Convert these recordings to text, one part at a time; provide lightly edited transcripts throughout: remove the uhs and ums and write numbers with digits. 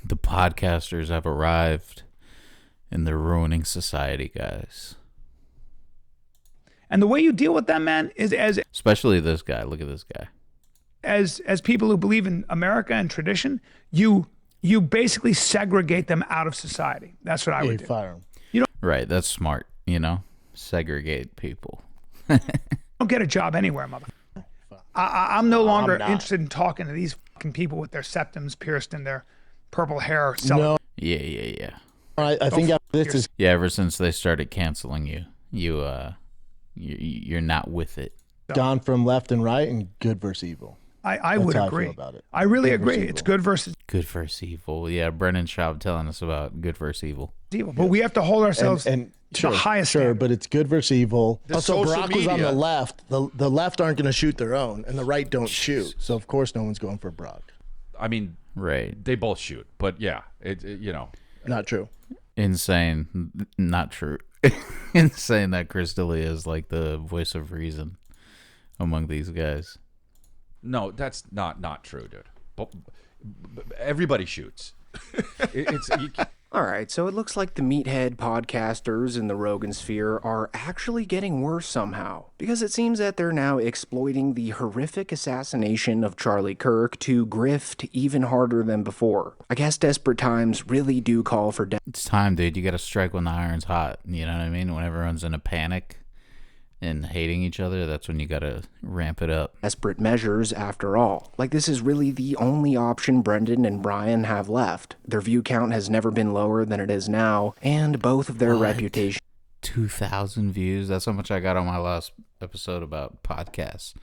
The podcasters have arrived, and they're ruining society, guys. And the way you deal with them, man, is Especially this guy. Look at this guy. as people who believe in America and tradition, you basically segregate them out of society. That's what I would do. Fire them. Right, that's smart, segregate people. Don't get a job anywhere, mother. I'm no longer interested in talking to these fucking people with their septums pierced in their purple hair. No. Yeah. I think after this is Yeah, ever since they started canceling you're not with it. gone from left and right and good versus evil. I That's would how agree. I feel about it. I really Good versus agree. evil. It's good versus Good versus evil. Yeah, Brennan Schaub telling us about good versus evil. evil, but we have to hold ourselves and to the highest sure, standard. but it's good versus evil. The Also, social Barack was on the media. left. The left aren't going to shoot their own, and the right don't shoot. So of course, no one's going for Barack. I mean, Right. they both shoot, but yeah, Not true. Insane. Not true. Insane that Chris D'Elia is like the voice of reason among these guys. no, that's not true, dude. But everybody shoots. It's All right, so it looks like the meathead podcasters in the Rogan sphere are actually getting worse somehow, because it seems that they're now exploiting the horrific assassination of Charlie Kirk to grift even harder than before. I guess desperate times really do call for It's time, dude. You got to strike when the iron's hot. You know what I mean? When everyone's in a panic and hating each other, that's when you got to ramp it up. desperate measures after all. Like, this is really the only option Brendan and Brian have left. Their view count has never been lower than it is now, and both of their What? reputations 2,000 views. That's how much I got on my last episode about podcasts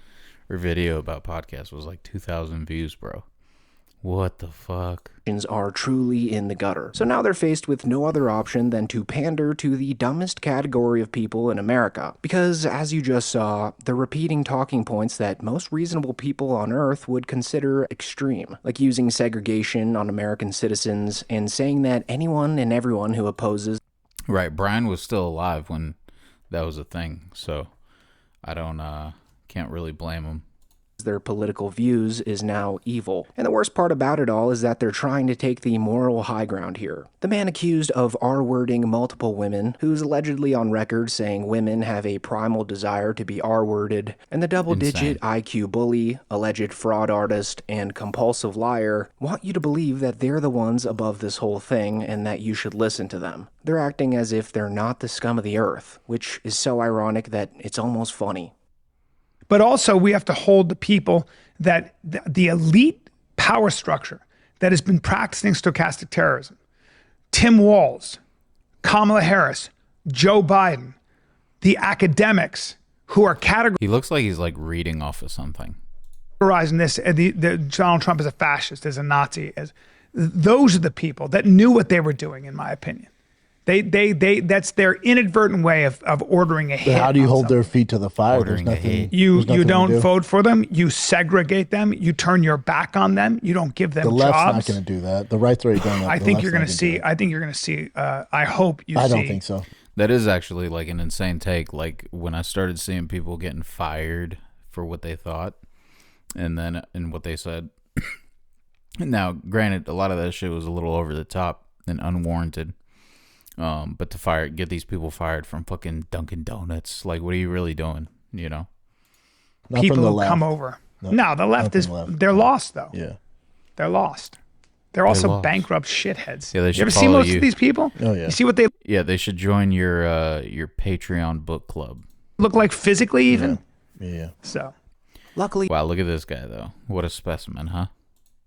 or video about podcasts was like 2,000 views, bro. What the fuck? are truly in the gutter. So now they're faced with no other option than to pander to the dumbest category of people in America. Because, as you just saw, they're repeating talking points that most reasonable people on Earth would consider extreme, like using segregation on American citizens and saying that anyone and everyone who opposes Right. Brian was still alive when that was a thing. So I can't really blame him. their political views is now evil. And the worst part about it all is that they're trying to take the moral high ground here. The man accused of R-wording multiple women, who's allegedly on record saying women have a primal desire to be R-worded, and the double-digit IQ bully, alleged fraud artist, and compulsive liar want you to believe that they're the ones above this whole thing and that you should listen to them. They're acting as if they're not the scum of the earth, which is so ironic that it's almost funny. But also, we have to hold the people that the elite power structure that has been practicing stochastic terrorism, Tim Walz, Kamala Harris, Joe Biden, the academics who are He looks like he's like reading off of something. categorizing this, the Donald Trump as a fascist, as a Nazi, as those are the people that knew what they were doing, in my opinion. That's their inadvertent way of ordering a hit. But how do you on hold something. their feet to the fire? There's Ordering a nothing. hate. You there's nothing to don't do. vote for them. You segregate them. You turn your back on them. You don't give them The left's jobs. not going to do that. The right's already done that. I The think left's you're not going to gonna see. do it. I think you're going to see. I hope you see. I don't think so. That is actually like an insane take. Like when I started seeing people getting fired for what they thought and what they said. Now, granted, a lot of that shit was a little over the top and unwarranted. But to get these people fired from fucking Dunkin' Donuts, like, what are you really doing? You know? Not People from the who left. come over. No, the left from is. the left. They're lost though. Yeah. They're lost. They're also lost. bankrupt shitheads. Yeah, they you should ever see follow most you. of these people? Oh, yeah. You see what they Yeah, they should join your Patreon book club. look like physically, even. Yeah. So Luckily, Wow, look at this guy though. What a specimen, huh?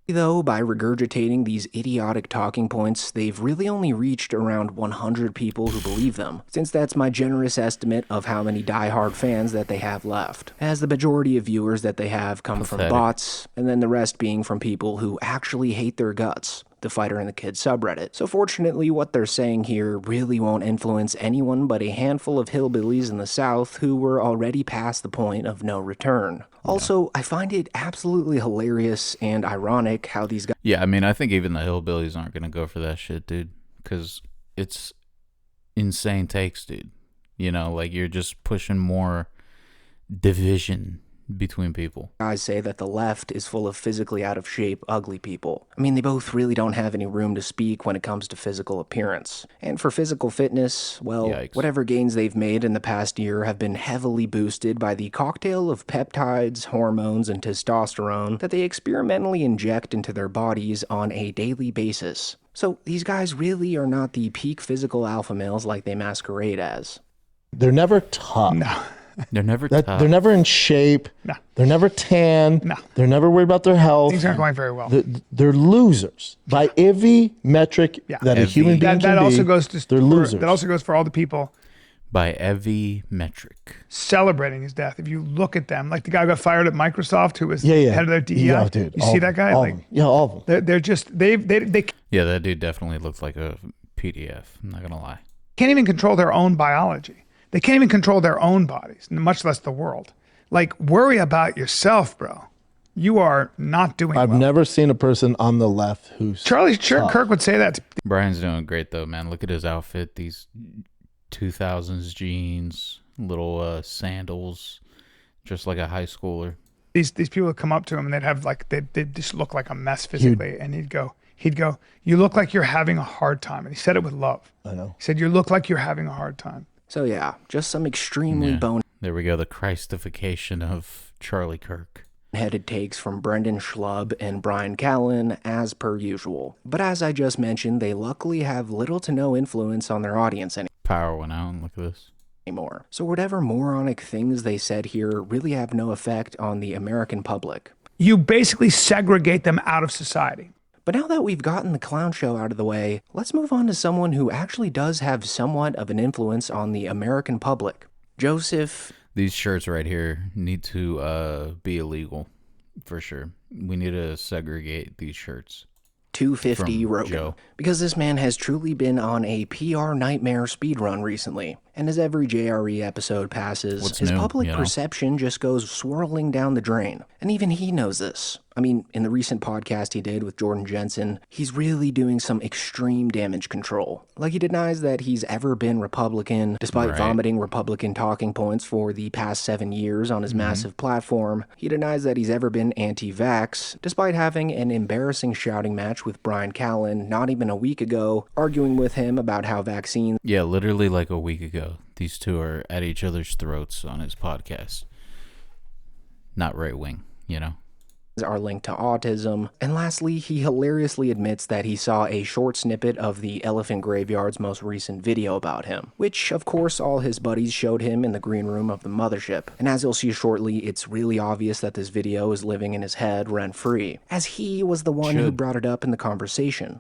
though, by regurgitating these idiotic talking points, they've really only reached around 100 people who believe them, since that's my generous estimate of how many diehard fans that they have left, as the majority of viewers that they have come from Pathetic. bots, and then the rest being from people who actually hate their guts. The Fighter and the Kid subreddit. So fortunately, what they're saying here really won't influence anyone but a handful of hillbillies in the South who were already past the point of no return. Also, I find it absolutely hilarious and ironic how these guys Yeah, I mean, I think even the hillbillies aren't going to go for that shit, dude. Because it's insane takes, dude. You know, like, you're just pushing more division, between people. Guys say that the left is full of physically out of shape, ugly people. I mean, they both really don't have any room to speak when it comes to physical appearance. And for physical fitness, well, Yikes. whatever gains they've made in the past year have been heavily boosted by the cocktail of peptides, hormones, and testosterone that they experimentally inject into their bodies on a daily basis. So these guys really are not the peak physical alpha males like they masquerade as. They're never tough. No. They're never tough. They're never in shape. No. They're never tan. No. They're never worried about their health. Things aren't going very well. They're losers by every metric that a human being That can also be. goes to They're losers. That also goes for all the people By every metric. celebrating his death. If you look at them, like the guy who got fired at Microsoft, who was yeah. head of their DEI. Yeah, dude. You see that guy? All Like, of them. Yeah, all of them. they're just they Yeah, that dude definitely looked like a PDF. I'm not gonna lie. can't even control their own biology. They can't even control their own bodies, much less the world. Like, worry about yourself, bro. You are not doing I've well. never seen a person on the left who's Charlie Kirk would say that. Brian's doing great though, man. Look at his outfit. These 2000s jeans, little sandals, just like a high schooler. These people would come up to him and they'd have like they'd just look like a mess physically, and he'd go, "You look like you're having a hard time," and he said it with love. I know. He said, "You look like you're having a hard time." So yeah, just some extremely Yeah. There we go. The Christification of Charlie Kirk. boneheaded takes from Brendan Schlub and Brian Callen, as per usual. But as I just mentioned, they luckily have little to no influence on their audience Power went out, and look at this. anymore. So whatever moronic things they said here really have no effect on the American public. You basically segregate them out of society. But now that we've gotten the clown show out of the way, let's move on to someone who actually does have somewhat of an influence on the American public. Joseph. These shirts right here need to be illegal, for sure. We need to segregate these shirts. 250 From Rogan. Joe. Because this man has truly been on a PR nightmare speedrun recently. And as every JRE episode passes, What's his new, public you know? perception just goes swirling down the drain. And even he knows this. I mean, in the recent podcast he did with Jordan Jensen, he's really doing some extreme damage control. Like, he denies that he's ever been Republican, despite Right. vomiting Republican talking points for the past 7 years on his massive platform. He denies that he's ever been anti-vax, despite having an embarrassing shouting match with Brian Callen not even a week ago, arguing with him about how vaccines Yeah, literally like a week ago. These two are at each other's throats on his podcast. Not right wing, you know? are linked to autism. And lastly, he hilariously admits that he saw a short snippet of the Elephant Graveyard's most recent video about him, which of course all his buddies showed him in the green room of the mothership. And as you'll see shortly, it's really obvious that this video is living in his head rent-free, as he was the one who brought it up in the conversation.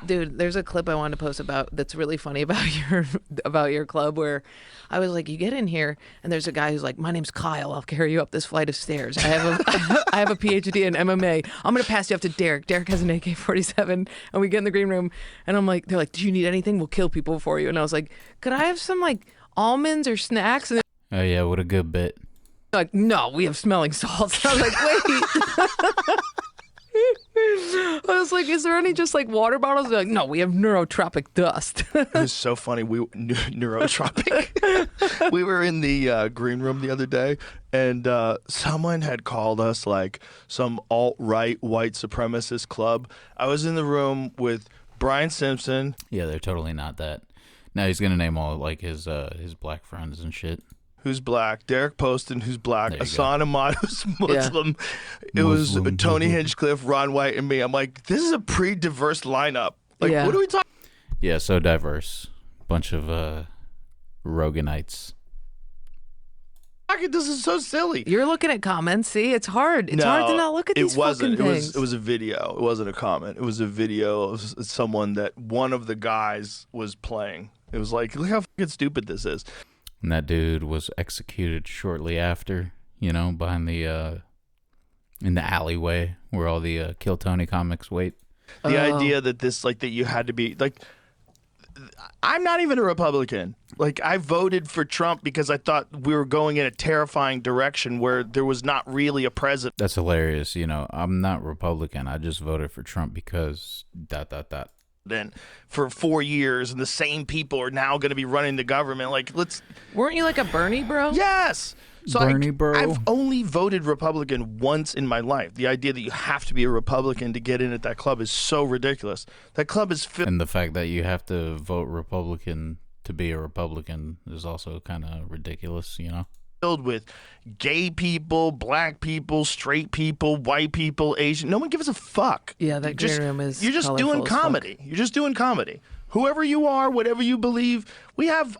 Dude, there's a clip I wanted to post about that's really funny about your club, where I was like, you get in here and there's a guy who's like, my name's Kyle, I'll carry you up this flight of stairs. I have a PhD in MMA. I'm gonna pass you up to Derek. Derek has an AK-47, and we get in the green room, and I'm like, they're like, do you need anything? We'll kill people for you. And I was like, could I have some like almonds or snacks? And Oh, yeah, what a good bit. they're like, no, we have smelling salts. And I was like, wait. I was like, is there any just like water bottles? They're like, no, we have neurotropic dust. It was so funny. Neurotropic. We were in the green room the other day, and someone had called us like some alt-right white supremacist club. I was in the room with Brian Simpson. Yeah, they're totally not that. Now he's going to name all like his black friends and shit. Who's black? Derek Poston, who's black? There you Hassan Ahmad, who's Muslim. It was Tony Hinchcliffe, Ron White, and me. I'm like, this is a pretty diverse lineup. Like, Yeah. what are we talking? Yeah, so diverse. Bunch of Roganites. This is so silly. You're looking at comments. See, it's hard. It's hard to not look at these fucking things. It was a video. It wasn't a comment. It was a video of someone that one of the guys was playing. It was like, look how fucking stupid this is. And that dude was executed shortly after, you know, behind the in the alleyway where all the Kill Tony comics wait. The idea that this, like, that you had to be, like, I'm not even a Republican. Like, I voted for Trump because I thought we were going in a terrifying direction where there was not really a president. That's hilarious. You know, I'm not Republican. I just voted for Trump because ... president for 4 years, and the same people are now going to be running the government. Like, Weren't you like a Bernie bro? yes. So Bernie bro. I've only voted Republican once in my life. The idea that you have to be a Republican to get in at that club is so ridiculous. That club is filled. And the fact that you have to vote Republican to be a Republican is also kind of ridiculous, you know? Filled with gay people, black people, straight people, white people, Asian. No one gives a fuck. Yeah, that green room is You're just colorful doing as fuck. comedy. You're just doing comedy. Whoever you are, whatever you believe, we have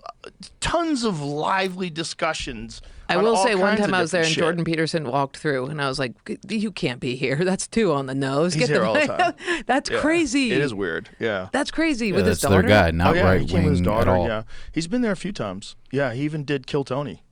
tons of lively discussions. I on will all say one kinds of time I was there and different Jordan Peterson walked through and I was like, you can't be here. That's too on the nose. He's here all the time. That's shit. crazy. It is weird. Yeah. That's crazy Yeah, with that's his daughter. their guy, not he right came with his wing daughter. at all. Yeah, he's been there a few times. Yeah, he even did Kill Tony.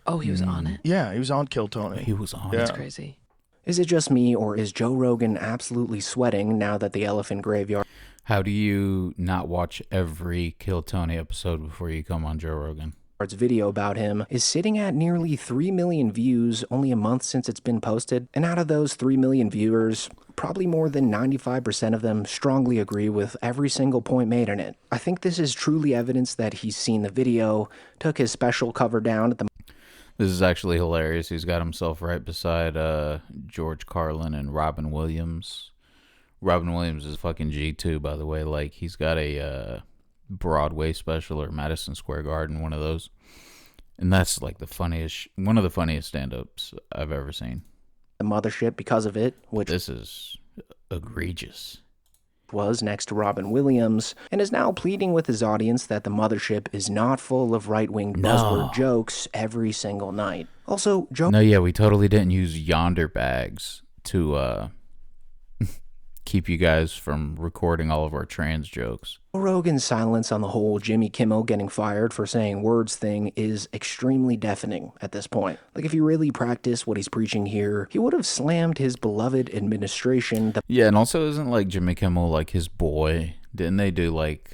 Oh, he was on it. Yeah, he was on Kill Tony. He was on Yeah. That's crazy. Is it just me, or is Joe Rogan absolutely sweating now that the elephant graveyard How do you not watch every Kill Tony episode befor you come on Joe Rogan? Its video about him is sitting at nearly 3 million views only a month since it's been posted, and out of those 3 million viewers, probably more than 95% of them strongly agree with every single point made in it. I think this is truly evidence that he's seen the video, took his special cover down at the This is actually hilarious. He's got himself right beside George Carlin and Robin Williams. Robin Williams is fucking G2, by the way. Like, he's got a Broadway special or Madison Square Garden, one of those. And that's like one of the funniest stand-ups I've ever seen. mothership because of it, which This is egregious. was next to Robin Williams, and is now pleading with his audience that the mothership is not full of right-wing buzzword jokes every single night. Also, Joe No, yeah, we totally didn't use yonder bags to keep you guys from recording all of our trans jokes. Rogan's silence on the whole Jimmy Kimmel getting fired for saying words thing is extremely deafening at this point. Like, if he really practiced what he's preaching here, he would have slammed his beloved administration the Yeah, and also isn't like Jimmy Kimmel like his boy? Didn't they do like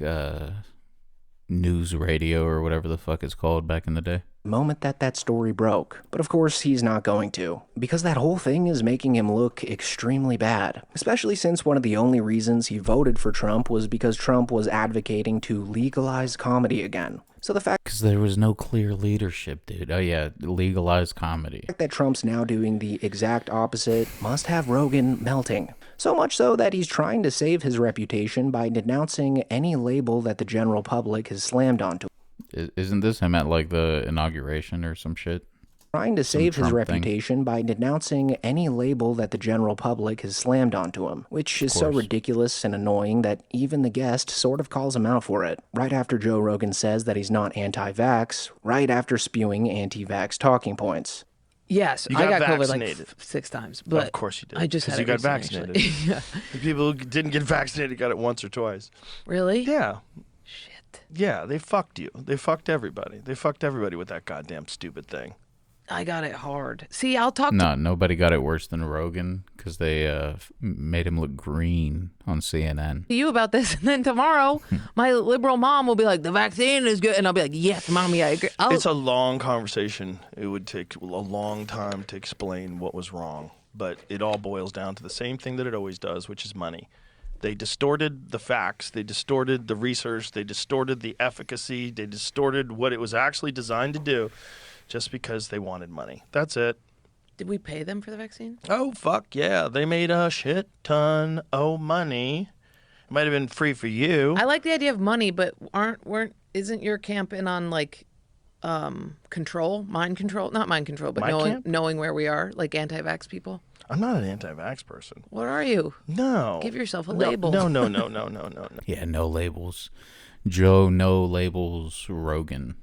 news radio or whatever the fuck it's called back in the day? moment that that story broke. But of course, he's not going to, because that whole thing is making him look extremely bad, especially since one of the only reasons he voted for Trump was because Trump was advocating to legalize comedy again. So the fact Because there was no clear leadership, dude. Oh yeah, legalized comedy. that Trump's now doing the exact opposite must have Rogan melting. So much so that he's trying to save his reputation by denouncing any label that the general public has slammed onto. Isn't this him at like the inauguration or some shit? Trying to save his Trump thing. reputation by denouncing any label that the general public has slammed onto him, which is so course. ridiculous and annoying that even the guest sort of calls him out for it. Right after Joe Rogan says that he's not anti-vax, right after spewing anti-vax talking points. Yes, You I got got COVID like vaccinated. 6 times, but Of course you did. I just 'cause had you it got recently, vaccinated. actually. Yeah. The people who didn't get vaccinated got it once or twice. Really? Yeah. Shit. Yeah, they fucked you. They fucked everybody. They fucked everybody with that goddamn stupid thing. I got it hard. See, I'll talk to No, nobody got it worse than Rogan because they made him look green on CNN. you about this, and then tomorrow my liberal mom will be like, the vaccine is good, and I'll be like, yes, mommy, I agree. It's a long conversation. It would take a long time to explain what was wrong, but it all boils down to the same thing that it always does, which is money. They distorted the facts, they distorted the research, they distorted the efficacy, they distorted what it was actually designed to do just because they wanted money. That's it. Did we pay them for the vaccine? Oh, fuck yeah. They made a shit ton of money. It might have been free for you. I like the idea of money, but isn't your camp in on like control, mind control? Not mind control, but My camp? knowing where we are, like anti-vax people. I'm not an anti-vax person. What are you? No. Give yourself a No, label. No. Yeah, no labels. Joe, no labels, Rogan.